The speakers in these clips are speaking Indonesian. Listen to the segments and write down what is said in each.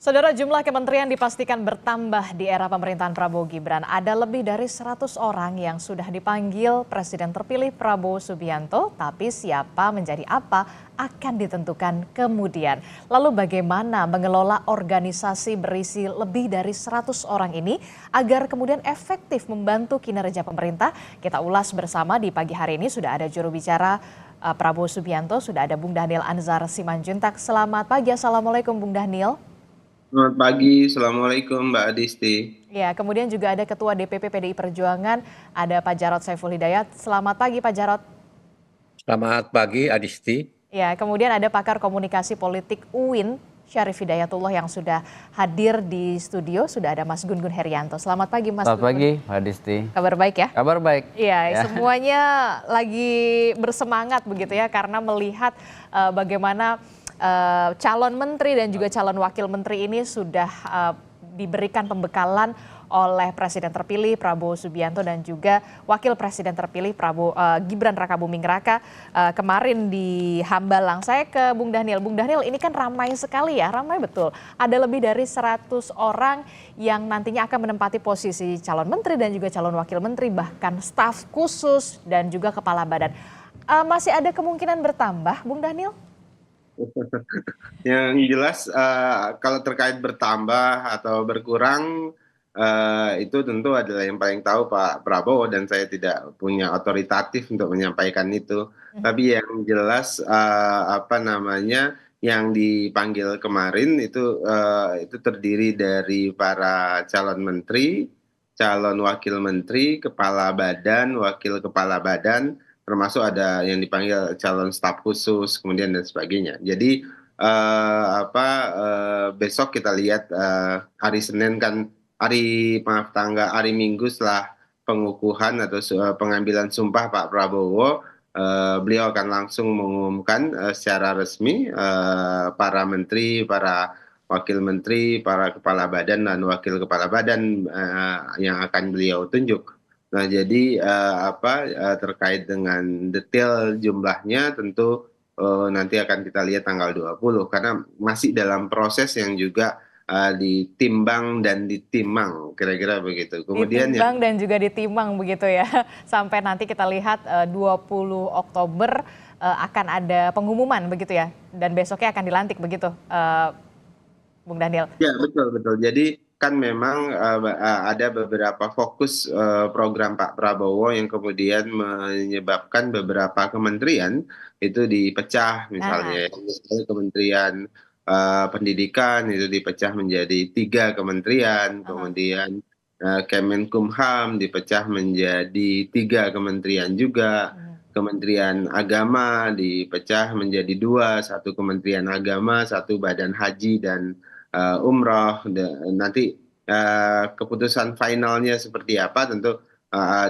Saudara, jumlah kementerian dipastikan bertambah di era pemerintahan Prabowo Gibran. Ada lebih dari 100 orang yang sudah dipanggil Presiden terpilih Prabowo Subianto, tapi siapa menjadi apa akan ditentukan kemudian. Lalu bagaimana mengelola organisasi berisi lebih dari 100 orang ini agar kemudian efektif membantu kinerja pemerintah? Kita ulas bersama di pagi hari ini. Sudah ada juru bicara Prabowo Subianto, sudah ada Bung Dhanil Anzar Simanjuntak. Selamat pagi, Assalamualaikum Bung Dhanil. Selamat pagi, Assalamualaikum Mbak Adisti. Ya, kemudian juga ada Ketua DPP PDI Perjuangan, ada Pak Jarod Saiful Hidayat. Selamat pagi Pak Jarod. Selamat pagi Adisti. Ya, kemudian ada pakar komunikasi politik UIN, Syarif Hidayatullah yang sudah hadir di studio. Sudah ada Mas Gun Gun Herianto. Selamat pagi Mas. Selamat pagi Pak Adisti. Kabar baik ya? Kabar baik. Iya, semuanya lagi bersemangat begitu ya karena melihat bagaimana calon menteri dan juga calon wakil menteri ini sudah diberikan pembekalan oleh Presiden terpilih Prabowo Subianto dan juga Wakil Presiden terpilih Gibran Rakabuming Raka kemarin di Hambalang. Saya ke Bung Dhanil. Bung Dhanil, ini kan ramai sekali ya, ramai betul. Ada lebih dari 100 orang yang nantinya akan menempati posisi calon menteri dan juga calon wakil menteri, bahkan staf khusus dan juga kepala badan. Masih ada kemungkinan bertambah, Bung Dhanil? Yang jelas kalau terkait bertambah atau berkurang itu tentu adalah yang paling tahu Pak Prabowo dan saya tidak punya otoritatif untuk menyampaikan itu. Tapi yang jelas apa namanya yang dipanggil kemarin itu terdiri dari para calon menteri, calon wakil menteri, kepala badan, wakil kepala badan, termasuk ada yang dipanggil calon staf khusus kemudian dan sebagainya. Jadi besok kita lihat hari Senin kan hari Minggu setelah pengukuhan atau pengambilan sumpah Pak Prabowo, beliau akan langsung mengumumkan secara resmi para menteri, para wakil menteri, para kepala badan dan wakil kepala badan yang akan beliau tunjuk. Nah, jadi terkait dengan detail jumlahnya tentu nanti akan kita lihat tanggal 20 karena masih dalam proses yang juga ditimbang dan ditimang kira-kira begitu. Kemudian ditimbang dan juga ditimang begitu ya. Sampai nanti kita lihat 20 Oktober akan ada pengumuman begitu ya. Dan besoknya akan dilantik begitu, Bung Dhanil. Ya, betul betul. Jadi kan memang ada beberapa fokus program Pak Prabowo yang kemudian menyebabkan beberapa kementerian itu dipecah, misalnya Kementerian Pendidikan itu dipecah menjadi 3 kementerian, kemudian Kemenkumham dipecah menjadi 3 kementerian juga, Kementerian Agama dipecah menjadi 2, 1 Kementerian Agama, 1 Badan Haji dan umroh. Nanti keputusan finalnya seperti apa tentu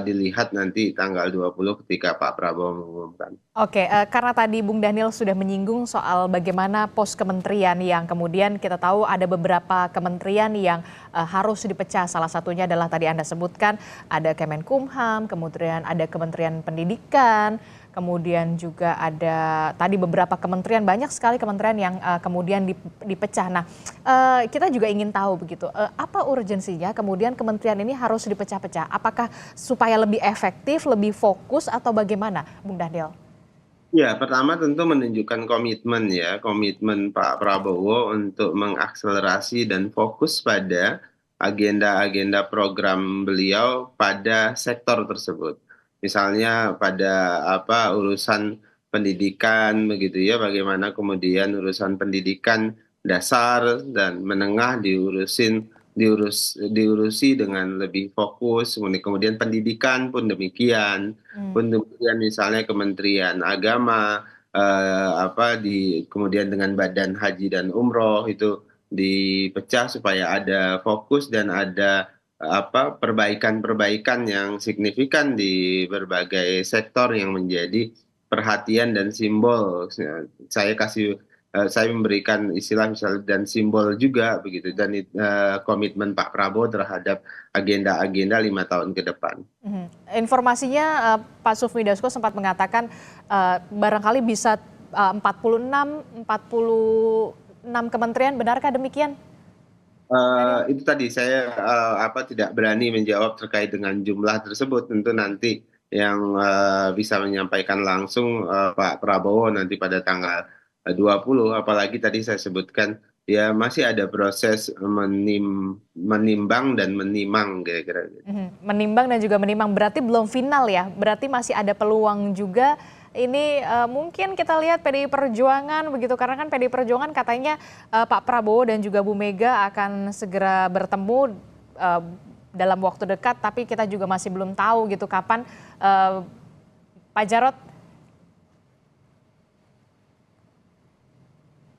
dilihat nanti tanggal 20 ketika Pak Prabowo mengumumkan. Oke, karena tadi Bung Dhanil sudah menyinggung soal bagaimana pos kementerian yang kemudian kita tahu ada beberapa kementerian yang harus dipecah. Salah satunya adalah tadi Anda sebutkan ada Kemenkumham, kemudian ada Kementerian Pendidikan, kemudian juga ada tadi beberapa kementerian, banyak sekali kementerian yang kemudian dipecah. Nah, kita juga ingin tahu begitu, apa urgensinya kemudian kementerian ini harus dipecah-pecah? Apakah supaya lebih efektif, lebih fokus atau bagaimana, Bung Dhanil? Ya, pertama tentu menunjukkan komitmen Pak Prabowo untuk mengakselerasi dan fokus pada agenda-agenda program beliau pada sektor tersebut. Misalnya pada urusan pendidikan begitu ya, bagaimana kemudian urusan pendidikan dasar dan menengah diurusi dengan lebih fokus, kemudian pendidikan pun demikian. Pun demikian misalnya Kementerian Agama kemudian dengan Badan Haji dan Umroh itu dipecah supaya ada fokus dan ada perbaikan-perbaikan yang signifikan di berbagai sektor yang menjadi perhatian dan simbol. Saya memberikan istilah misalnya dan simbol juga begitu, dan komitmen Pak Prabowo terhadap agenda-agenda 5 tahun ke depan. Informasinya Pak Sufmi Dasko sempat mengatakan barangkali bisa 46 kementerian, benarkah demikian? Itu tadi saya tidak berani menjawab terkait dengan jumlah tersebut. Tentu nanti yang bisa menyampaikan langsung Pak Prabowo nanti pada tanggal 20. Apalagi tadi saya sebutkan ya masih ada proses menimbang dan menimang kira-kira gitu. Menimbang dan juga menimang, berarti belum final ya, berarti masih ada peluang juga. Ini mungkin kita lihat PDI Perjuangan begitu, karena kan PDI Perjuangan katanya Pak Prabowo dan juga Bu Mega akan segera bertemu dalam waktu dekat, tapi kita juga masih belum tahu gitu kapan. Pak Jarod.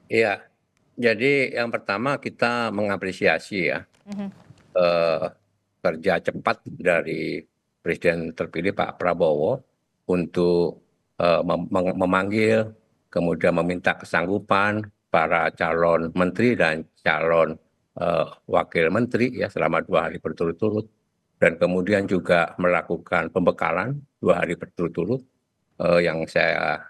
Iya, jadi yang pertama kita mengapresiasi ya eh, kerja cepat dari Presiden terpilih Pak Prabowo untuk memanggil, kemudian meminta kesanggupan para calon menteri dan calon wakil menteri ya selama 2 hari berturut-turut, dan kemudian juga melakukan pembekalan 2 hari berturut-turut yang saya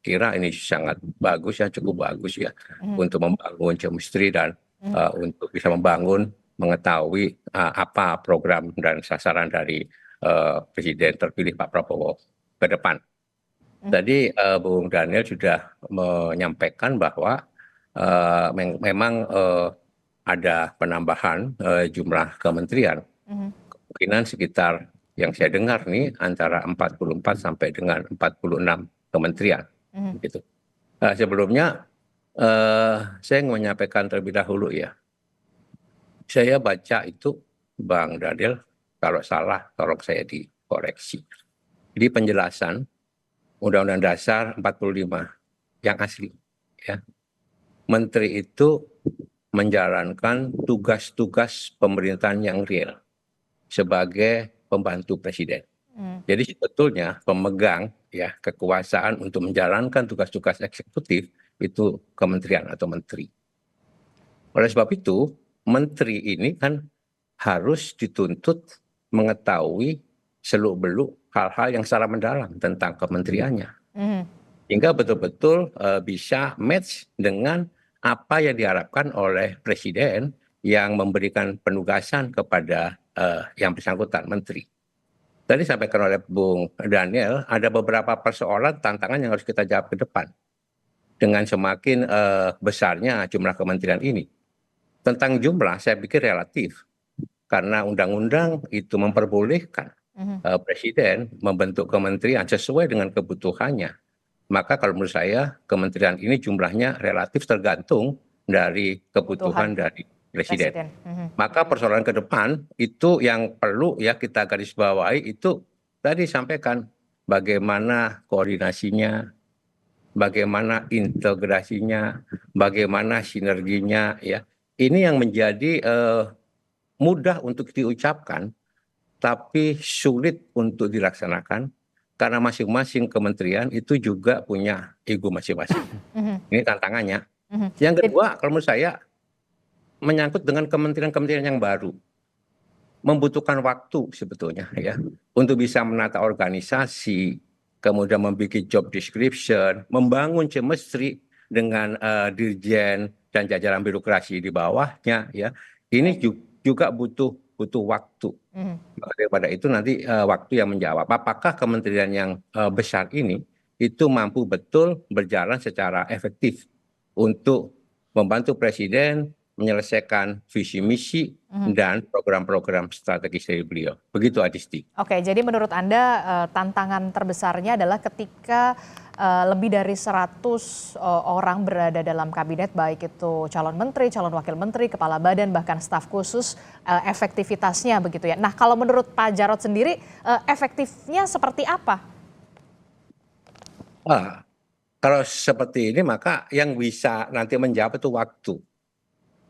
kira ini sangat bagus ya, cukup bagus ya untuk membangun chemistry dan untuk bisa membangun, mengetahui apa program dan sasaran dari Presiden terpilih Pak Prabowo ke depan. Tadi Bung Daniel sudah menyampaikan bahwa memang ada penambahan jumlah kementerian, kemungkinan sekitar yang saya dengar nih antara 44 sampai dengan 46 kementerian. Gitu. Sebelumnya saya ingin menyampaikan terlebih dahulu ya. Saya baca itu Bang Daniel, kalau salah tolong saya dikoreksi. Di penjelasan Undang-Undang Dasar 45 yang asli ya. Menteri itu menjalankan tugas-tugas pemerintahan yang real sebagai pembantu presiden. Jadi sebetulnya pemegang ya kekuasaan untuk menjalankan tugas-tugas eksekutif itu kementerian atau menteri. Oleh sebab itu, menteri ini kan harus dituntut mengetahui seluk-beluk hal-hal yang secara mendalam tentang kementeriannya, hingga betul-betul bisa match dengan apa yang diharapkan oleh presiden yang memberikan penugasan kepada yang bersangkutan menteri. Tadi disampaikan oleh Bung Daniel, ada beberapa persoalan tantangan yang harus kita jawab ke depan dengan semakin besarnya jumlah kementerian ini. Tentang jumlah saya pikir relatif, karena undang-undang itu memperbolehkan presiden membentuk kementerian sesuai dengan kebutuhannya. Maka kalau menurut saya kementerian ini jumlahnya relatif tergantung dari kebutuhan dari presiden. Maka persoalan ke depan itu yang perlu ya kita garis bawahi itu tadi sampaikan bagaimana koordinasinya, bagaimana integrasinya, bagaimana sinerginya ya. Ini yang menjadi mudah untuk diucapkan tapi sulit untuk dilaksanakan karena masing-masing kementerian itu juga punya ego masing-masing. Ini tantangannya. Yang kedua kalau menurut saya menyangkut dengan kementerian-kementerian yang baru, membutuhkan waktu sebetulnya ya untuk bisa menata organisasi, kemudian membuat job description, membangun chemistry dengan dirjen dan jajaran birokrasi di bawahnya ya. Ini juga butuh waktu. Daripada itu nanti waktu yang menjawab apakah kementerian yang besar ini itu mampu betul berjalan secara efektif untuk membantu presiden menyelesaikan visi misi dan program-program strategis dari beliau. Begitu Adisti. Oke, jadi menurut Anda tantangan terbesarnya adalah ketika lebih dari 100 orang berada dalam kabinet, baik itu calon menteri, calon wakil menteri, kepala badan, bahkan staf khusus, efektivitasnya begitu ya. Nah, kalau menurut Pak Jarod sendiri, efektifnya seperti apa? Kalau seperti ini maka yang bisa nanti menjawab itu waktu.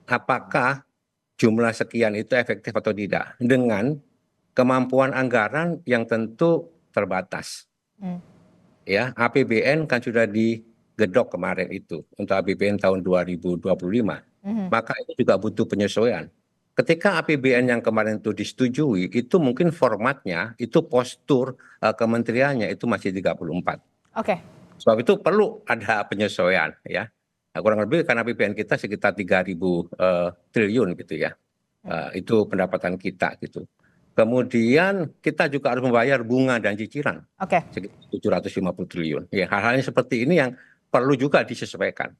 Apakah jumlah sekian itu efektif atau tidak dengan kemampuan anggaran yang tentu terbatas. Ya, APBN kan sudah digedok kemarin itu untuk APBN tahun 2025. Maka itu juga butuh penyesuaian. Ketika APBN yang kemarin itu disetujui, itu mungkin formatnya, itu postur kementeriannya itu masih 34. Oke. Sebab itu perlu ada penyesuaian ya. Nah, kurang lebih karena APBN kita sekitar 3.000 triliun gitu ya. Itu pendapatan kita gitu. Kemudian kita juga harus membayar bunga dan cicilan Oke. sekitar 750 triliun. Ya, hal-hal seperti ini yang perlu juga disesuaikan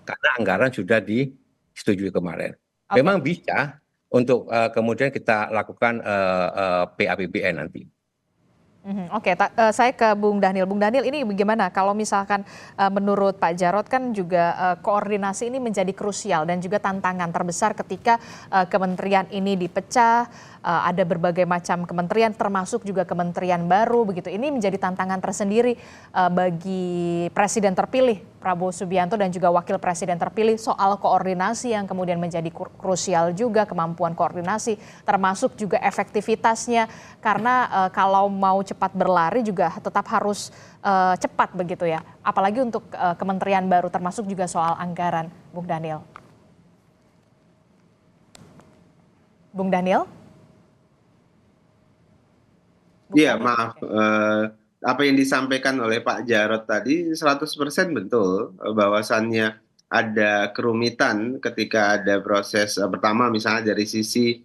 karena anggaran sudah disetujui kemarin. Oke. Memang bisa untuk kemudian kita lakukan PAPBN nanti. Oke, saya ke Bung Daniel. Bung Daniel, ini bagaimana kalau misalkan menurut Pak Jarod kan juga koordinasi ini menjadi krusial dan juga tantangan terbesar ketika kementerian ini dipecah, ada berbagai macam kementerian termasuk juga kementerian baru begitu. Ini menjadi tantangan tersendiri bagi Presiden terpilih Prabowo Subianto dan juga Wakil Presiden terpilih soal koordinasi yang kemudian menjadi krusial juga, kemampuan koordinasi termasuk juga efektivitasnya karena kalau mau cepat berlari juga tetap harus cepat begitu ya. Apalagi untuk kementerian baru termasuk juga soal anggaran, Bung Daniel. Bung Daniel? Iya, maaf. Apa yang disampaikan oleh Pak Jarod tadi 100% betul, bahwasannya ada kerumitan ketika ada proses pertama misalnya dari sisi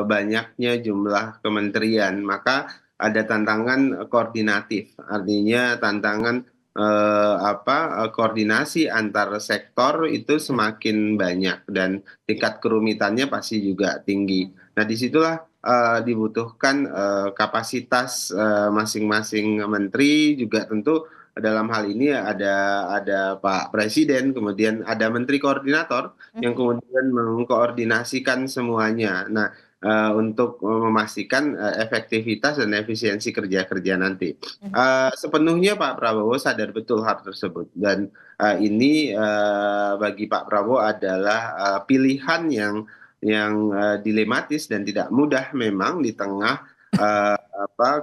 banyaknya jumlah kementerian, maka ada tantangan koordinatif, artinya tantangan koordinasi antar sektor itu semakin banyak dan tingkat kerumitannya pasti juga tinggi. Nah, disitulah dibutuhkan kapasitas masing-masing menteri juga tentu dalam hal ini ada Pak Presiden, kemudian ada Menteri Koordinator yang kemudian mengkoordinasikan semuanya. Nah, untuk memastikan efektivitas dan efisiensi kerja-kerja nanti. Sepenuhnya Pak Prabowo sadar betul hal tersebut dan ini bagi Pak Prabowo adalah pilihan yang dilematis dan tidak mudah memang di tengah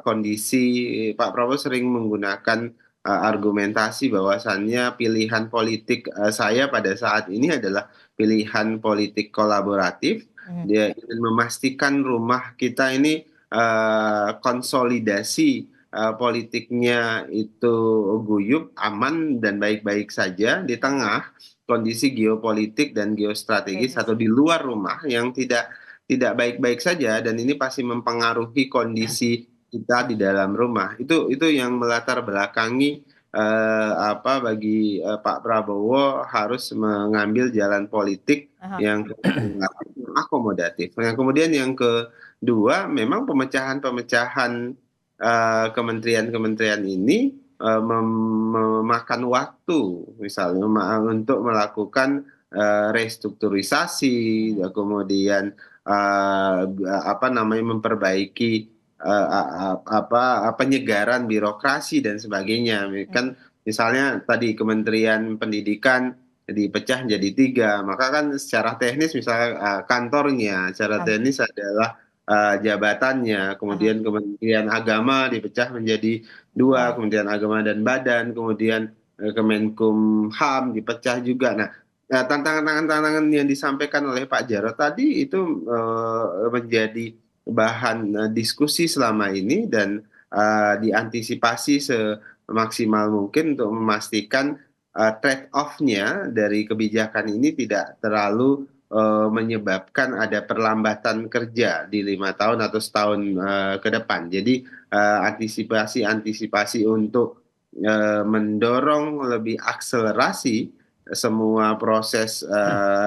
kondisi. Pak Prabowo sering menggunakan argumentasi bahwasannya pilihan politik saya pada saat ini adalah pilihan politik kolaboratif. Dia ingin memastikan rumah kita ini konsolidasi politiknya itu guyup, aman dan baik-baik saja di tengah kondisi geopolitik dan geostrategis atau di luar rumah yang tidak baik-baik saja dan ini pasti mempengaruhi kondisi kita di dalam rumah. Itu yang melatar belakangi bagi Pak Prabowo harus mengambil jalan politik yang akomodatif. Nah, kemudian yang kedua, memang pemecahan-pemecahan kementerian-kementerian ini memakan waktu, misalnya untuk melakukan restrukturisasi, kemudian memperbaiki penyegaran birokrasi dan sebagainya. Kan misalnya tadi Kementerian Pendidikan dipecah jadi 3, maka kan secara teknis misalnya kantornya, secara teknis adalah jabatannya, kemudian Kementerian Agama dipecah menjadi 2, Kementerian Agama dan Badan, kemudian Kemenkumham dipecah juga. Nah, tantangan-tantangan yang disampaikan oleh Pak Jarod tadi itu menjadi bahan diskusi selama ini dan diantisipasi semaksimal mungkin untuk memastikan trade off-nya dari kebijakan ini tidak terlalu menyebabkan ada perlambatan kerja di 5 tahun atau setahun ke depan. Jadi antisipasi untuk mendorong lebih akselerasi semua proses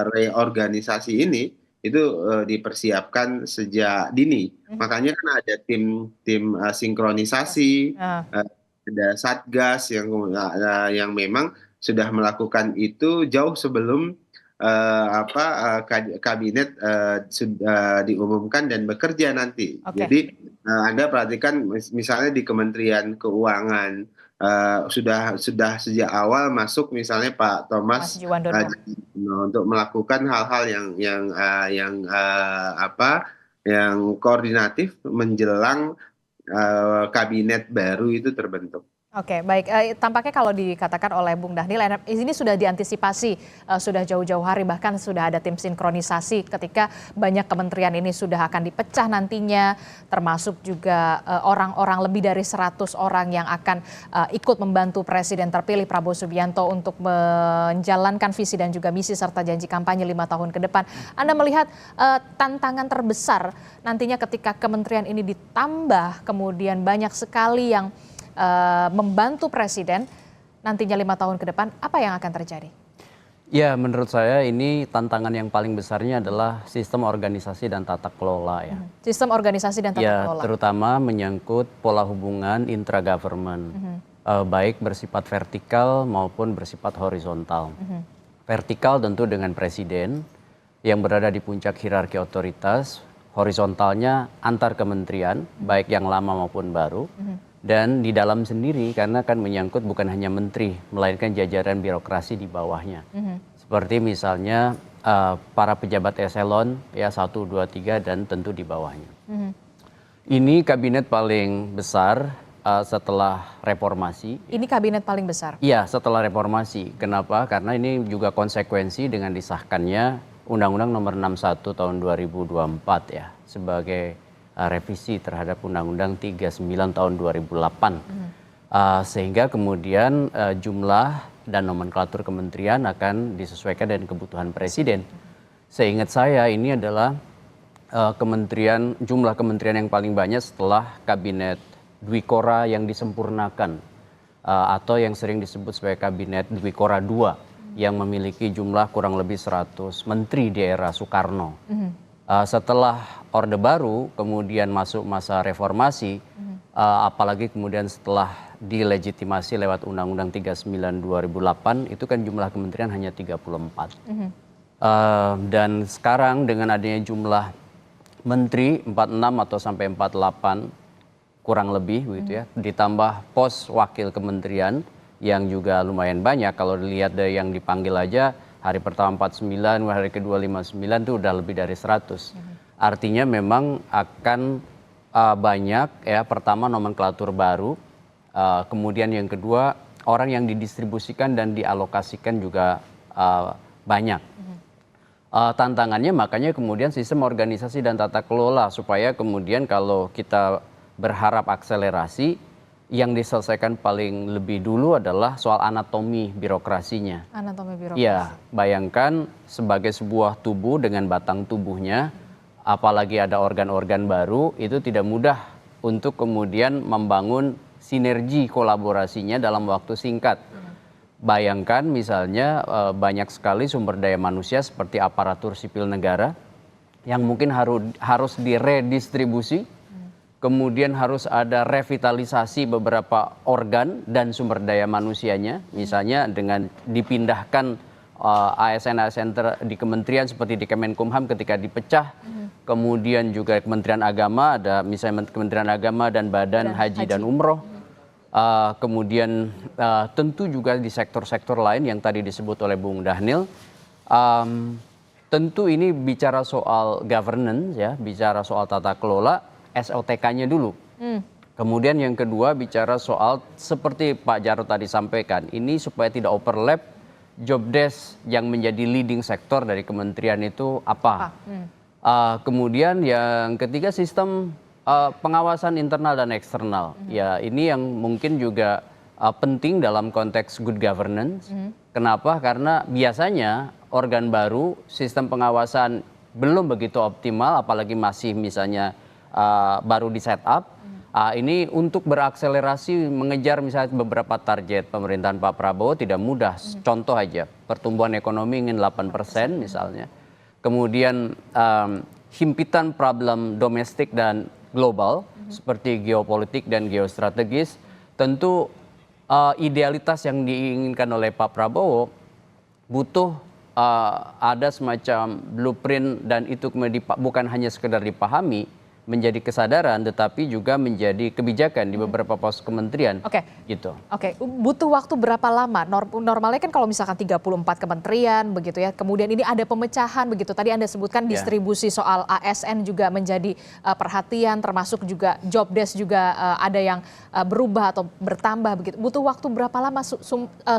reorganisasi ini itu dipersiapkan sejak dini. Makanya kan ada tim sinkronisasi, ada Satgas yang memang sudah melakukan itu jauh sebelum kabinet sudah diumumkan dan bekerja nanti. Jadi Anda perhatikan misalnya di Kementerian Keuangan sudah sejak awal masuk misalnya Pak Thomas untuk melakukan hal-hal yang koordinatif menjelang kabinet baru itu terbentuk. Oke, baik. Tampaknya kalau dikatakan oleh Bung Dhanil, ini sudah diantisipasi sudah jauh-jauh hari, bahkan sudah ada tim sinkronisasi ketika banyak kementerian ini sudah akan dipecah nantinya, termasuk juga orang-orang lebih dari 100 orang yang akan ikut membantu Presiden terpilih Prabowo Subianto untuk menjalankan visi dan juga misi serta janji kampanye 5 tahun ke depan. Anda melihat tantangan terbesar nantinya ketika kementerian ini ditambah, kemudian banyak sekali yang membantu Presiden nantinya 5 tahun ke depan, apa yang akan terjadi? Ya, menurut saya ini tantangan yang paling besarnya adalah sistem organisasi dan tata kelola ya. Sistem organisasi dan tata Ya, kelola. terutama menyangkut pola hubungan intra-government, baik bersifat vertikal maupun bersifat horizontal. Vertikal tentu dengan Presiden yang berada di puncak hierarki otoritas, horizontalnya antar kementerian, baik yang lama maupun baru. Dan di dalam sendiri karena kan menyangkut bukan hanya menteri, melainkan jajaran birokrasi di bawahnya. Seperti misalnya para pejabat eselon ya 1, 2, 3 dan tentu di bawahnya. Ini kabinet paling besar setelah reformasi. Ini kabinet paling besar? Iya, setelah reformasi. Kenapa? Karena ini juga konsekuensi dengan disahkannya Undang-Undang Nomor 61 Tahun 2024 ya sebagai revisi terhadap Undang-Undang 39 tahun 2008. Sehingga kemudian jumlah dan nomenklatur kementerian akan disesuaikan dengan kebutuhan Presiden. Seingat saya ini adalah jumlah kementerian yang paling banyak setelah kabinet Dwikora yang disempurnakan atau yang sering disebut sebagai kabinet Dwikora II yang memiliki jumlah kurang lebih 100 menteri di era Soekarno. Setelah Orde Baru kemudian masuk masa reformasi, apalagi kemudian setelah dilegitimasi lewat Undang-Undang 39 2008 itu kan jumlah kementerian hanya 34. Dan sekarang dengan adanya jumlah menteri 46 atau sampai 48 kurang lebih begitu ya, ditambah pos wakil kementerian yang juga lumayan banyak. Kalau dilihat dari yang dipanggil aja hari pertama 49, hari kedua 59 itu udah lebih dari 100. Artinya memang akan banyak ya, pertama nomenklatur baru, kemudian yang kedua orang yang didistribusikan dan dialokasikan juga banyak. Tantangannya makanya kemudian sistem organisasi dan tata kelola supaya kemudian kalau kita berharap akselerasi, yang diselesaikan paling lebih dulu adalah soal anatomi birokrasinya. Anatomi birokrasi. Ya, bayangkan sebagai sebuah tubuh dengan batang tubuhnya, apalagi ada organ-organ baru, itu tidak mudah untuk kemudian membangun sinergi kolaborasinya dalam waktu singkat. Bayangkan misalnya banyak sekali sumber daya manusia seperti aparatur sipil negara yang mungkin harus diredistribusi. Kemudian harus ada revitalisasi beberapa organ dan sumber daya manusianya, misalnya dengan dipindahkan ASN-ASN di kementerian seperti di Kemenkumham ketika dipecah, kemudian juga Kementerian Agama, ada misalnya Kementerian Agama dan Badan Haji dan Umroh, kemudian tentu juga di sektor-sektor lain yang tadi disebut oleh Bung Dhanil. Tentu ini bicara soal governance ya, bicara soal tata kelola. SOTK-nya dulu. Kemudian yang kedua bicara soal seperti Pak Jarod tadi sampaikan, ini supaya tidak overlap job desk yang menjadi leading sektor dari kementerian itu apa. Kemudian yang ketiga sistem pengawasan internal dan eksternal. Ya ini yang mungkin juga penting dalam konteks good governance. Kenapa? Karena biasanya organ baru sistem pengawasan belum begitu optimal, apalagi masih misalnya baru di set up. Ini untuk berakselerasi mengejar misalnya beberapa target pemerintahan Pak Prabowo tidak mudah. Contoh aja, pertumbuhan ekonomi ingin 8% misalnya. Kemudian himpitan problem domestik dan global seperti geopolitik dan geostrategis. Tentu idealitas yang diinginkan oleh Pak Prabowo butuh ada semacam blueprint dan itu bukan hanya sekedar dipahami, menjadi kesadaran tetapi juga menjadi kebijakan di beberapa pos kementerian Oke. gitu. Oke, butuh waktu berapa lama? Normalnya kan kalau misalkan 34 kementerian begitu ya, kemudian ini ada pemecahan begitu. Tadi Anda sebutkan distribusi soal ASN juga menjadi perhatian, termasuk juga job desk juga ada yang berubah atau bertambah begitu. Butuh waktu berapa lama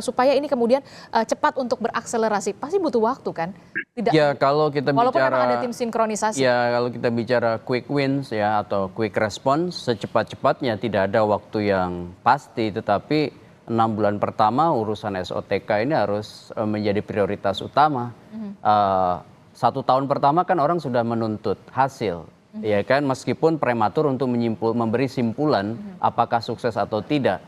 supaya ini kemudian cepat untuk berakselerasi? Pasti butuh waktu kan? Tidak. Ya kalau kita Walaupun memang ada bicara tim sinkronisasi. ya kalau kita bicara quick wins ya atau quick response secepat-cepatnya tidak ada waktu yang pasti, tetapi 6 bulan pertama urusan SOTK ini harus menjadi prioritas utama. 1 tahun pertama kan orang sudah menuntut hasil, ya kan, meskipun prematur untuk memberi simpulan apakah sukses atau tidak.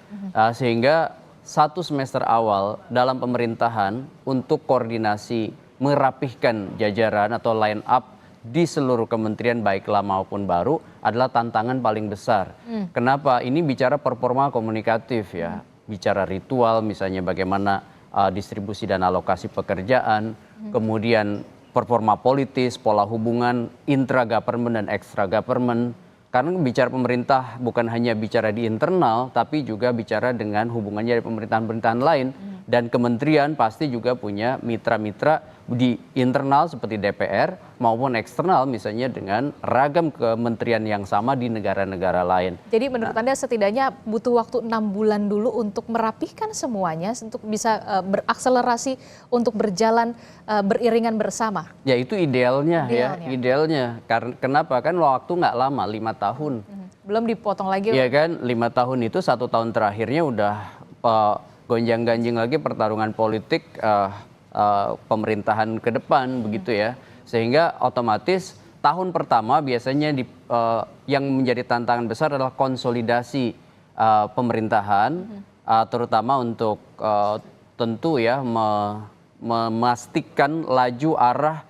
Sehingga 1 semester awal dalam pemerintahan untuk koordinasi merapihkan jajaran atau line up di seluruh kementerian baik lama maupun baru adalah tantangan paling besar. Kenapa? Ini bicara performa komunikatif ya, bicara ritual misalnya bagaimana distribusi dan alokasi pekerjaan, kemudian performa politis, pola hubungan intra government dan extra government. Karena bicara pemerintah bukan hanya bicara di internal, tapi juga bicara dengan hubungannya dari pemerintahan-pemerintahan lain. Dan kementerian pasti juga punya mitra-mitra di internal seperti DPR maupun eksternal misalnya dengan ragam kementerian yang sama di negara-negara lain. Jadi menurut Anda setidaknya butuh waktu 6 bulan dulu untuk merapihkan semuanya, untuk bisa berakselerasi, untuk berjalan beriringan bersama? Ya itu idealnya. Ya, idealnya. Kenapa? Kan waktu nggak lama, 5 tahun. Belum dipotong lagi. Iya kan, 5 tahun itu 1 tahun terakhirnya udah gonjang-ganjing lagi pertarungan politik pemerintahan ke depan begitu ya, sehingga otomatis tahun pertama biasanya yang menjadi tantangan besar adalah konsolidasi pemerintahan, terutama untuk tentu ya memastikan laju arah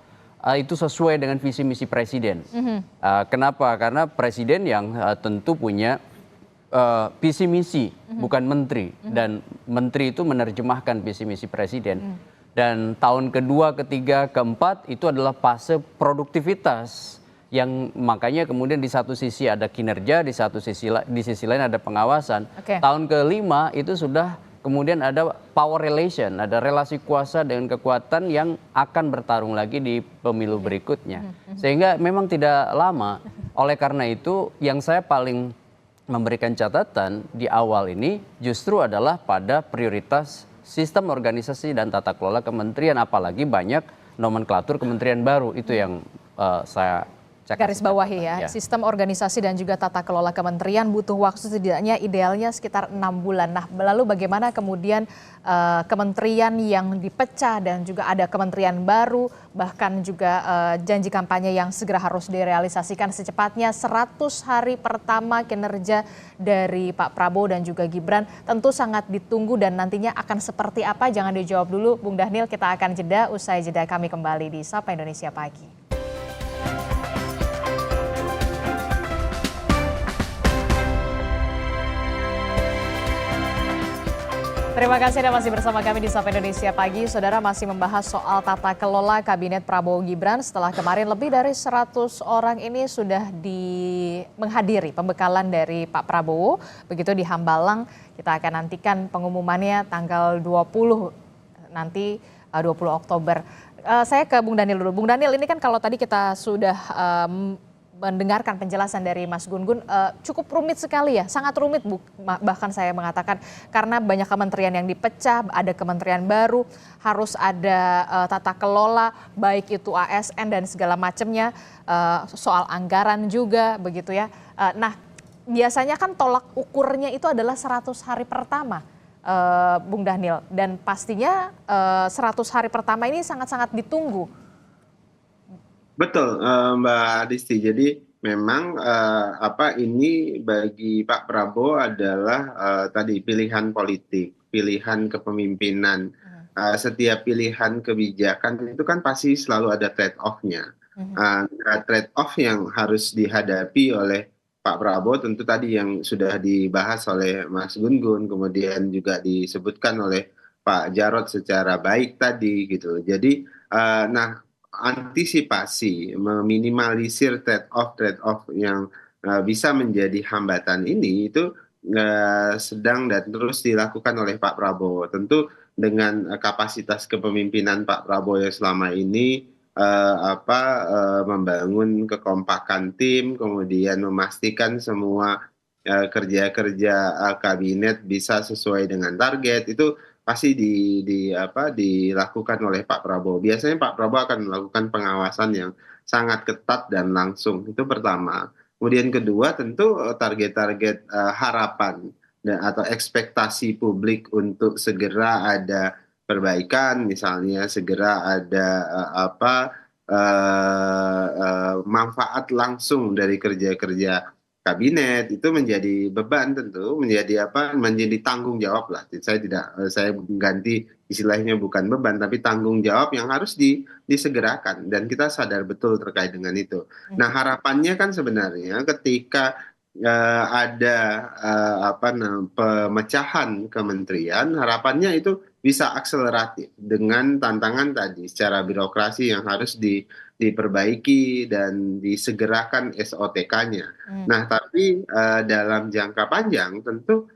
itu sesuai dengan visi misi presiden. Kenapa? Karena presiden yang tentu punya visi misi, bukan menteri, dan menteri itu menerjemahkan visi misi presiden. Dan tahun kedua, ketiga, keempat itu adalah fase produktivitas yang makanya kemudian di satu sisi ada kinerja, di sisi lain ada pengawasan. Tahun kelima itu sudah kemudian ada power relation, ada relasi kuasa dengan kekuatan yang akan bertarung lagi di pemilu berikutnya. Sehingga memang tidak lama. Oleh karena itu yang saya paling memberikan catatan di awal ini justru adalah pada prioritas sistem organisasi dan tata kelola kementerian, apalagi banyak nomenklatur kementerian baru. Itu yang saya garis bawahi ya. Sistem organisasi dan juga tata kelola kementerian butuh waktu setidaknya idealnya sekitar 6 bulan. Nah, lalu bagaimana kemudian kementerian yang dipecah dan juga ada kementerian baru, bahkan juga janji kampanye yang segera harus direalisasikan secepatnya. 100 hari pertama kinerja dari Pak Prabowo dan juga Gibran tentu sangat ditunggu dan nantinya akan seperti apa? Jangan dijawab dulu Bung Dhanil, kita akan jeda. Usai jeda kami kembali di Sapa Indonesia Pagi. Terima kasih Anda masih bersama kami di Sapa Indonesia Pagi. Saudara, masih membahas soal tata kelola Kabinet Prabowo Gibran setelah kemarin lebih dari 100 orang ini sudah menghadiri pembekalan dari Pak Prabowo. Begitu di Hambalang, kita akan nantikan pengumumannya tanggal 20 nanti 20 Oktober. Saya ke Bung Dhanil dulu. Bung Dhanil, ini kan kalau tadi kita sudah mendengarkan penjelasan dari Mas Gun-Gun, cukup rumit sekali ya, sangat rumit bahkan saya mengatakan, karena banyak kementerian yang dipecah, ada kementerian baru, harus ada tata kelola, baik itu ASN dan segala macamnya, soal anggaran juga begitu ya. Nah, biasanya kan tolak ukurnya itu adalah 100 hari pertama, Bung Dhanil, dan pastinya 100 hari pertama ini sangat-sangat ditunggu. Betul, Mbak Adisti. Jadi memang ini bagi Pak Prabowo adalah tadi pilihan politik, pilihan kepemimpinan. Setiap pilihan kebijakan itu kan pasti selalu ada trade-off-nya. Trade-off yang harus dihadapi oleh Pak Prabowo tentu tadi yang sudah dibahas oleh Mas Gun-Gun, kemudian juga disebutkan oleh Pak Jarod secara baik tadi gitu. Jadi, antisipasi, meminimalisir trade-off yang bisa menjadi hambatan ini itu sedang dan terus dilakukan oleh Pak Prabowo. Tentu dengan kapasitas kepemimpinan Pak Prabowo yang selama ini membangun kekompakan tim, kemudian memastikan semua kerja-kerja kabinet bisa sesuai dengan target itu pasti dilakukan oleh Pak Prabowo. Biasanya Pak Prabowo akan melakukan pengawasan yang sangat ketat dan langsung. Itu pertama. Kemudian kedua tentu target-target harapan atau ekspektasi publik untuk segera ada perbaikan, misalnya segera ada manfaat langsung dari kerja-kerja kabinet itu menjadi beban, tentu menjadi tanggung jawab lah. Saya ganti istilahnya, bukan beban tapi tanggung jawab yang harus disegerakan, dan kita sadar betul terkait dengan itu. Nah, harapannya kan sebenarnya ketika ada pemecahan kementerian, harapannya itu bisa akseleratif dengan tantangan tadi secara birokrasi yang harus diperbaiki dan disegerakan SOTK-nya. Nah, tapi dalam jangka panjang tentu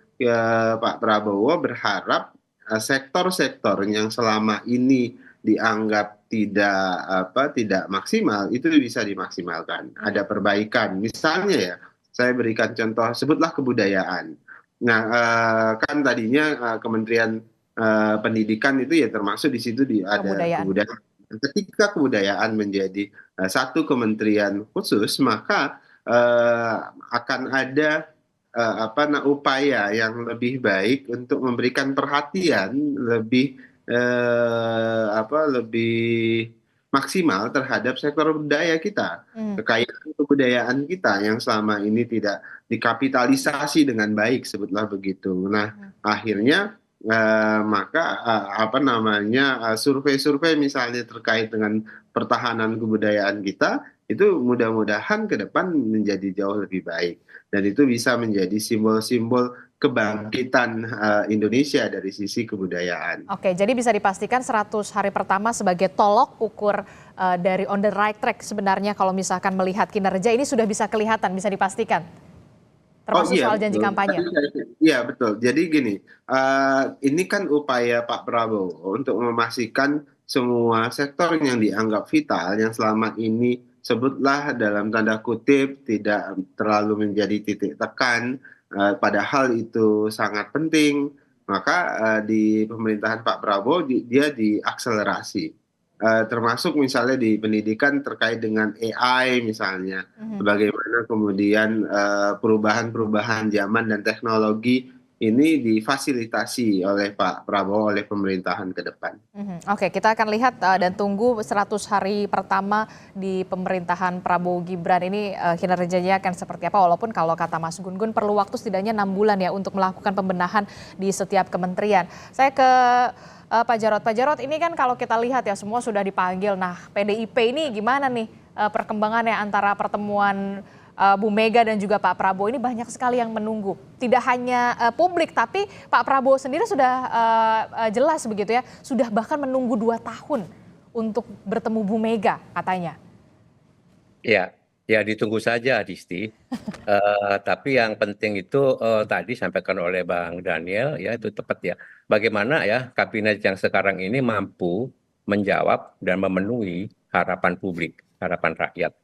Pak Prabowo berharap sektor-sektor yang selama ini dianggap tidak maksimal itu bisa dimaksimalkan. Ada perbaikan. Misalnya ya, saya berikan contoh, sebutlah kebudayaan. Nah, kan tadinya Kementerian Pendidikan itu ya termasuk di situ ada kebudayaan. Ketika kebudayaan menjadi satu kementerian khusus, maka akan ada upaya yang lebih baik untuk memberikan perhatian lebih lebih maksimal terhadap sektor budaya kita, kekayaan kebudayaan kita yang selama ini tidak dikapitalisasi dengan baik, sebutlah begitu. Nah, akhirnya maka survei-survei misalnya terkait dengan pertahanan kebudayaan kita itu mudah-mudahan ke depan menjadi jauh lebih baik, dan itu bisa menjadi simbol-simbol kebangkitan Indonesia dari sisi kebudayaan. Oke, jadi bisa dipastikan 100 hari pertama sebagai tolok ukur dari on the right track sebenarnya kalau misalkan melihat kinerja ini sudah bisa kelihatan, bisa dipastikan. Termasuk soal janji kampanye. Iya, betul. Jadi gini, ini kan upaya Pak Prabowo untuk memastikan semua sektor yang dianggap vital, yang selama ini sebutlah dalam tanda kutip tidak terlalu menjadi titik tekan, padahal itu sangat penting, maka di pemerintahan Pak Prabowo dia diakselerasi. Termasuk misalnya di pendidikan terkait dengan AI misalnya, bagaimana kemudian perubahan-perubahan zaman dan teknologi ini difasilitasi oleh Pak Prabowo, oleh pemerintahan ke depan. Oke, kita akan lihat dan tunggu 100 hari pertama di pemerintahan Prabowo Gibran ini kinerjanya akan seperti apa, walaupun kalau kata Mas Gun-Gun perlu waktu setidaknya 6 bulan ya untuk melakukan pembenahan di setiap kementerian. Saya ke Pak Jarod. Pak Jarod, ini kan kalau kita lihat ya semua sudah dipanggil. Nah, PDIP ini gimana nih perkembangannya antara pertemuan Bu Mega dan juga Pak Prabowo, ini banyak sekali yang menunggu. Tidak hanya publik, tapi Pak Prabowo sendiri sudah jelas begitu ya, sudah bahkan menunggu 2 tahun untuk bertemu Bu Mega katanya. Ya ditunggu saja, Disti. Tapi yang penting itu tadi sampaikan oleh Bang Daniel, ya itu tepat ya. Bagaimana ya kabinet yang sekarang ini mampu menjawab dan memenuhi harapan publik, harapan rakyat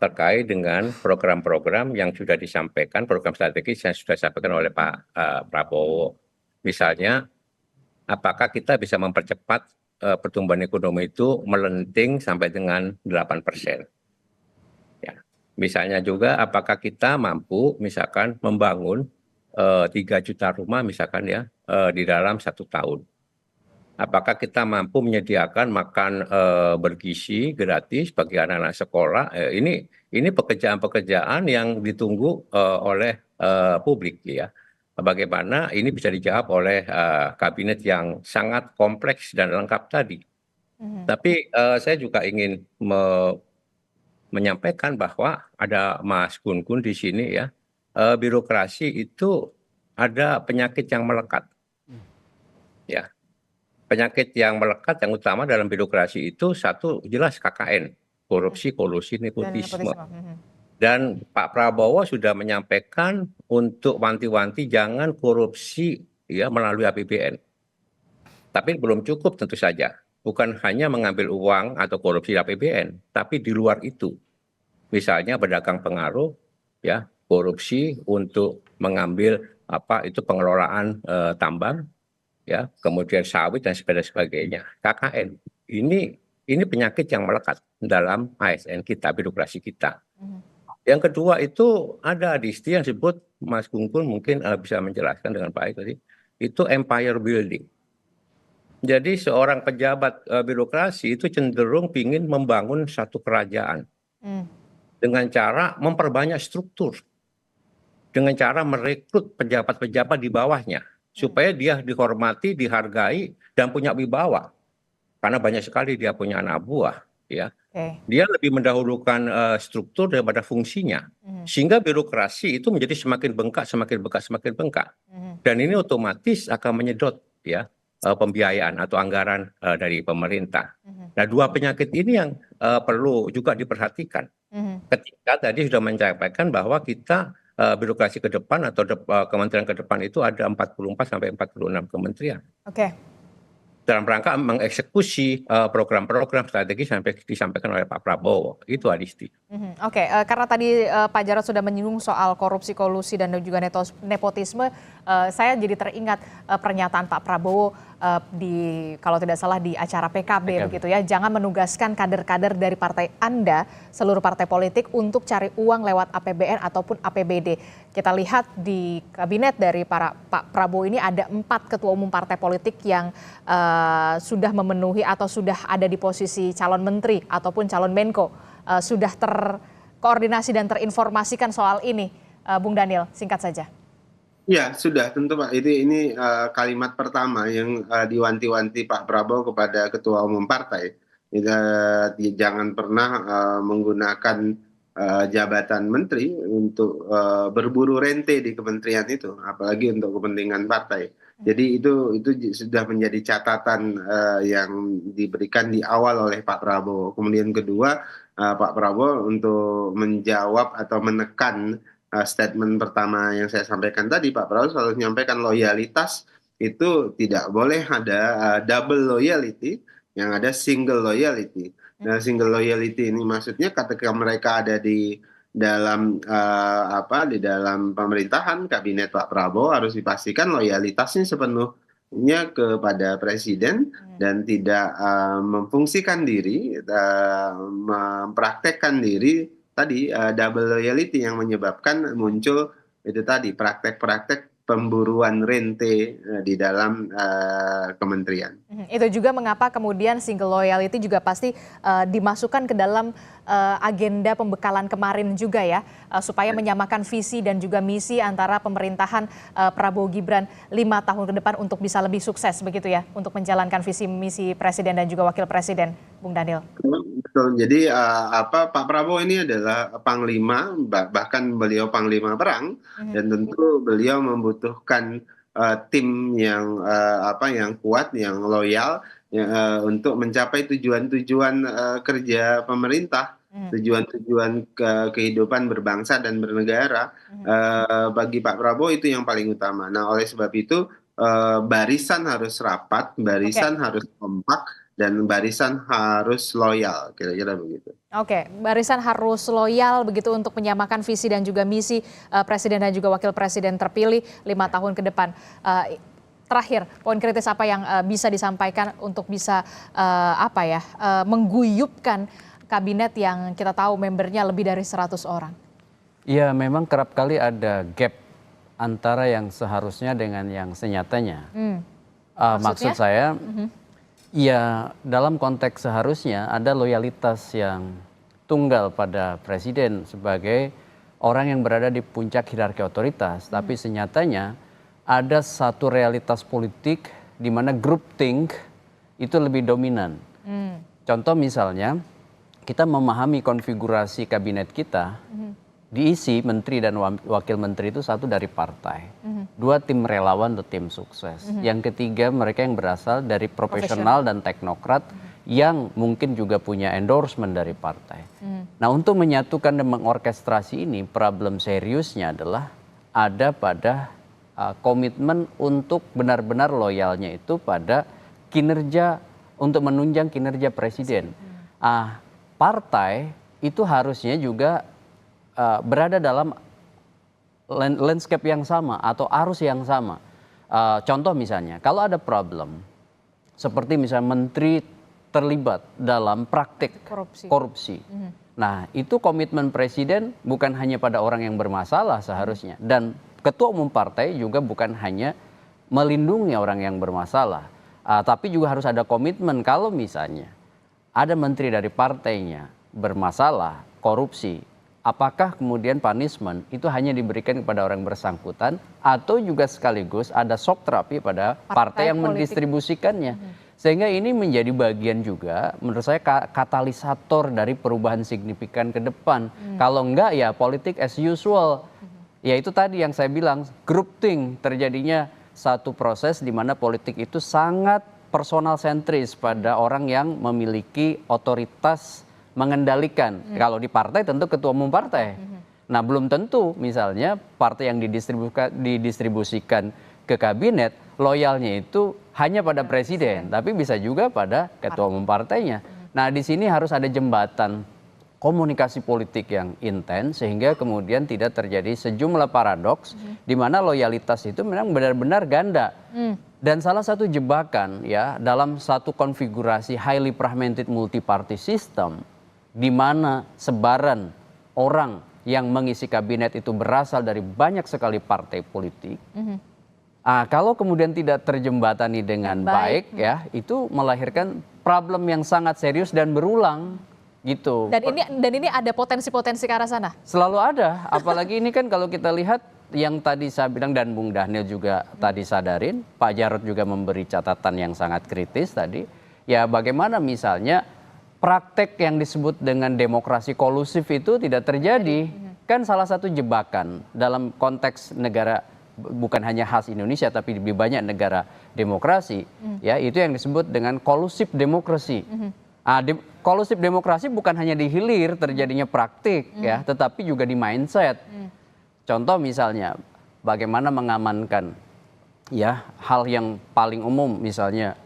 terkait dengan program-program yang sudah disampaikan, program strategis yang sudah disampaikan oleh Pak Prabowo. Misalnya, apakah kita bisa mempercepat pertumbuhan ekonomi itu melenting sampai dengan 8%. Ya. Misalnya juga, apakah kita mampu misalkan membangun 3 juta rumah misalkan ya di dalam 1 tahun. Apakah kita mampu menyediakan makan bergizi gratis bagi anak-anak sekolah? Ini pekerjaan-pekerjaan yang ditunggu oleh publik ya. Bagaimana ini bisa dijawab oleh kabinet yang sangat kompleks dan lengkap tadi. Tapi saya juga ingin menyampaikan bahwa ada Mas Gun-Gun di sini ya. Birokrasi itu ada penyakit yang melekat. Ya. penyakit yang melekat yang utama dalam birokrasi itu satu jelas KKN, korupsi, kolusi, Dan nepotisme. nepotisme. Dan Pak Prabowo sudah menyampaikan untuk wanti-wanti jangan korupsi ya melalui APBN. Tapi belum cukup tentu saja. Bukan hanya mengambil uang atau korupsi APBN, tapi di luar itu. Misalnya berdagang pengaruh, ya korupsi untuk mengambil pengelolaan tambang, ya kemudian sawit dan sebagainya. KKN ini penyakit yang melekat dalam ASN kita, birokrasi kita. Yang kedua itu ada adisti yang disebut Mas Gunggun mungkin bisa menjelaskan dengan baik tadi, itu empire building. Jadi seorang pejabat birokrasi itu cenderung ingin membangun satu kerajaan dengan cara memperbanyak struktur, dengan cara merekrut pejabat-pejabat di bawahnya supaya dia dihormati, dihargai dan punya wibawa. Karena banyak sekali dia punya anak buah, ya. Dia lebih mendahulukan struktur daripada fungsinya, sehingga birokrasi itu menjadi semakin bengkak, semakin bengkak, semakin bengkak. Dan ini otomatis akan menyedot ya pembiayaan atau anggaran dari pemerintah. Nah, dua penyakit ini yang perlu juga diperhatikan. Ketika tadi sudah menyampaikan bahwa kita birokrasi ke depan atau kementerian ke depan itu ada 44 sampai 46 kementerian. Dalam rangka mengeksekusi program-program strategis sampai disampaikan oleh Pak Prabowo. Itu Adisti. Karena tadi Pak Jarod sudah menyinggung soal korupsi, kolusi dan juga nepotisme, saya jadi teringat pernyataan Pak Prabowo kalau tidak salah di acara PKB begitu ya, jangan menugaskan kader-kader dari partai Anda, seluruh partai politik untuk cari uang lewat APBN ataupun APBD. Kita lihat di kabinet dari Pak Prabowo ini ada 4 ketua umum partai politik yang sudah memenuhi atau sudah ada di posisi calon menteri ataupun calon Menko, sudah terkoordinasi dan terinformasikan soal ini. Bung Daniel, singkat saja. Ya, sudah tentu Pak. Ini kalimat pertama yang diwanti-wanti Pak Prabowo kepada ketua umum partai. Jangan pernah menggunakan jabatan menteri untuk berburu rente di kementerian itu, apalagi untuk kepentingan partai. Jadi itu sudah menjadi catatan yang diberikan di awal oleh Pak Prabowo. Kemudian kedua, Pak Prabowo untuk menjawab atau menekan statement pertama yang saya sampaikan tadi, Pak Prabowo selalu menyampaikan loyalitas itu tidak boleh ada double loyalty, yang ada single loyalty. Nah, single loyalty ini maksudnya ketika mereka ada di dalam di dalam pemerintahan kabinet Pak Prabowo harus dipastikan loyalitasnya sepenuhnya kepada presiden dan tidak memfungsikan diri, mempraktekkan diri tadi double loyalty yang menyebabkan muncul itu tadi praktek-praktek pemburuan rente di dalam kementerian. Itu juga mengapa kemudian single loyalty juga pasti dimasukkan ke dalam agenda pembekalan kemarin juga ya, supaya menyamakan visi dan juga misi antara pemerintahan Prabowo Gibran 5 tahun ke depan untuk bisa lebih sukses begitu ya, untuk menjalankan visi misi presiden dan juga wakil presiden, Bung Daniel. Betul. Jadi Pak Prabowo ini adalah panglima, bahkan beliau panglima perang, dan tentu beliau membutuhkan tim yang yang kuat, yang loyal untuk mencapai tujuan-tujuan kerja pemerintah, tujuan-tujuan kehidupan berbangsa dan bernegara. Bagi Pak Prabowo itu yang paling utama. Nah, oleh sebab itu barisan harus rapat, barisan harus kompak, dan barisan harus loyal, kira-kira begitu. Barisan harus loyal begitu untuk menyamakan visi dan juga misi presiden dan juga wakil presiden terpilih 5 tahun ke depan. Terakhir, poin kritis apa yang bisa disampaikan untuk bisa mengguyupkan kabinet yang kita tahu membernya lebih dari 100 orang? Ya, memang kerap kali ada gap antara yang seharusnya dengan yang senyatanya. Maksud saya, ya dalam konteks seharusnya ada loyalitas yang tunggal pada presiden sebagai orang yang berada di puncak hierarki otoritas, tapi senyatanya ada satu realitas politik di mana groupthink itu lebih dominan. Contoh misalnya, kita memahami konfigurasi kabinet kita, diisi menteri dan wakil menteri itu satu dari partai, dua tim relawan atau tim sukses, yang ketiga mereka yang berasal dari profesional dan teknokrat yang mungkin juga punya endorsement dari partai. Nah, untuk menyatukan dan mengorkestrasi ini, problem seriusnya adalah ada pada komitmen untuk benar-benar loyalnya itu pada kinerja, untuk menunjang kinerja presiden. Partai itu harusnya juga berada dalam landscape yang sama atau arus yang sama. Contoh misalnya, kalau ada problem seperti misalnya menteri terlibat dalam praktik korupsi. Nah, itu komitmen presiden bukan hanya pada orang yang bermasalah seharusnya, dan ketua umum partai juga bukan hanya melindungi orang yang bermasalah, tapi juga harus ada komitmen kalau misalnya ada menteri dari partainya bermasalah korupsi, apakah kemudian punishment itu hanya diberikan kepada orang bersangkutan atau juga sekaligus ada shock terapi pada partai yang mendistribusikannya. Sehingga ini menjadi bagian juga menurut saya katalisator dari perubahan signifikan ke depan. Kalau enggak ya politik as usual. Ya itu tadi yang saya bilang, groupthink, terjadinya satu proses di mana politik itu sangat personal sentris pada orang yang memiliki otoritas mengendalikan. Kalau di partai tentu ketua umum partai. Nah, belum tentu misalnya partai yang didistribusikan ke kabinet loyalnya itu hanya pada presiden, tapi bisa juga pada ketua umum partainya. Nah, di sini harus ada jembatan komunikasi politik yang intens sehingga kemudian tidak terjadi sejumlah paradoks di mana loyalitas itu memang benar-benar ganda. Dan salah satu jebakan ya dalam satu konfigurasi highly fragmented multi-party system di mana sebaran orang yang mengisi kabinet itu berasal dari banyak sekali partai politik. Kalau kemudian tidak terjembatani dengan baik ya, itu melahirkan problem yang sangat serius dan berulang gitu. Dan ini ada potensi-potensi ke arah sana. Selalu ada, apalagi ini kan kalau kita lihat yang tadi saya bilang dan Bung Daniel juga tadi sadarin, Pak Jarod juga memberi catatan yang sangat kritis tadi. Ya bagaimana misalnya praktek yang disebut dengan demokrasi kolusif itu tidak terjadi. Kan salah satu jebakan dalam konteks negara bukan hanya khas Indonesia tapi di banyak negara demokrasi ya itu yang disebut dengan kolusif demokrasi. Kolusif demokrasi bukan hanya di hilir terjadinya praktik ya, tetapi juga di mindset. Contoh misalnya bagaimana mengamankan ya hal yang paling umum misalnya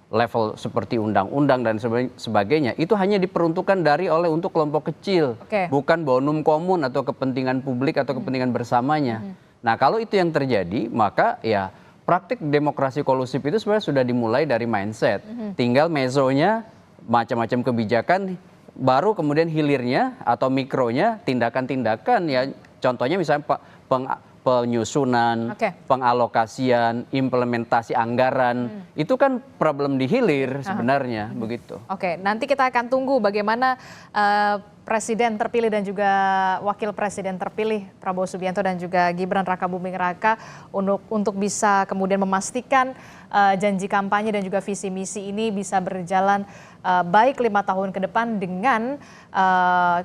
level seperti undang-undang dan sebagainya itu hanya diperuntukkan untuk kelompok kecil, bukan bonum komun atau kepentingan publik atau kepentingan bersamanya. Nah, kalau itu yang terjadi, maka ya praktik demokrasi kolusif itu sebenarnya sudah dimulai dari mindset. Tinggal mezonya macam-macam kebijakan, baru kemudian hilirnya atau mikronya tindakan-tindakan ya. Contohnya misalnya penyusunan, pengalokasian, implementasi anggaran, itu kan problem di hilir sebenarnya begitu. Oke, nanti kita akan tunggu bagaimana Presiden terpilih dan juga Wakil Presiden terpilih Prabowo Subianto dan juga Gibran Rakabuming Raka untuk bisa kemudian memastikan janji kampanye dan juga visi misi ini bisa berjalan baik 5 tahun ke depan dengan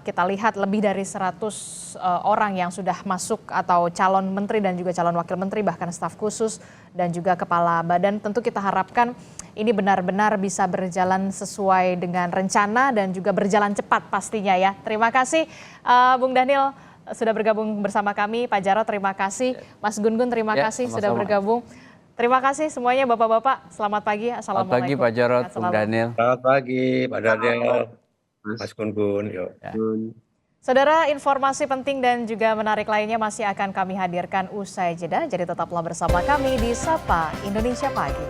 kita lihat lebih dari 100 orang yang sudah masuk atau calon menteri dan juga calon wakil menteri bahkan staf khusus dan juga kepala badan. Tentu kita harapkan ini benar-benar bisa berjalan sesuai dengan rencana dan juga berjalan cepat pastinya ya. Terima kasih Bung Daniel sudah bergabung bersama kami, Pak Jarod terima kasih, Mas Gun-Gun terima kasih sudah bergabung. Terima kasih semuanya Bapak-Bapak, selamat pagi, Assalamualaikum. Selamat pagi Pak Jarod, Bung Daniel. Selamat pagi Pak Daniel, Mas Gun-Gun. Saudara, informasi penting dan juga menarik lainnya masih akan kami hadirkan usai jeda, jadi tetaplah bersama kami di Sapa Indonesia Pagi.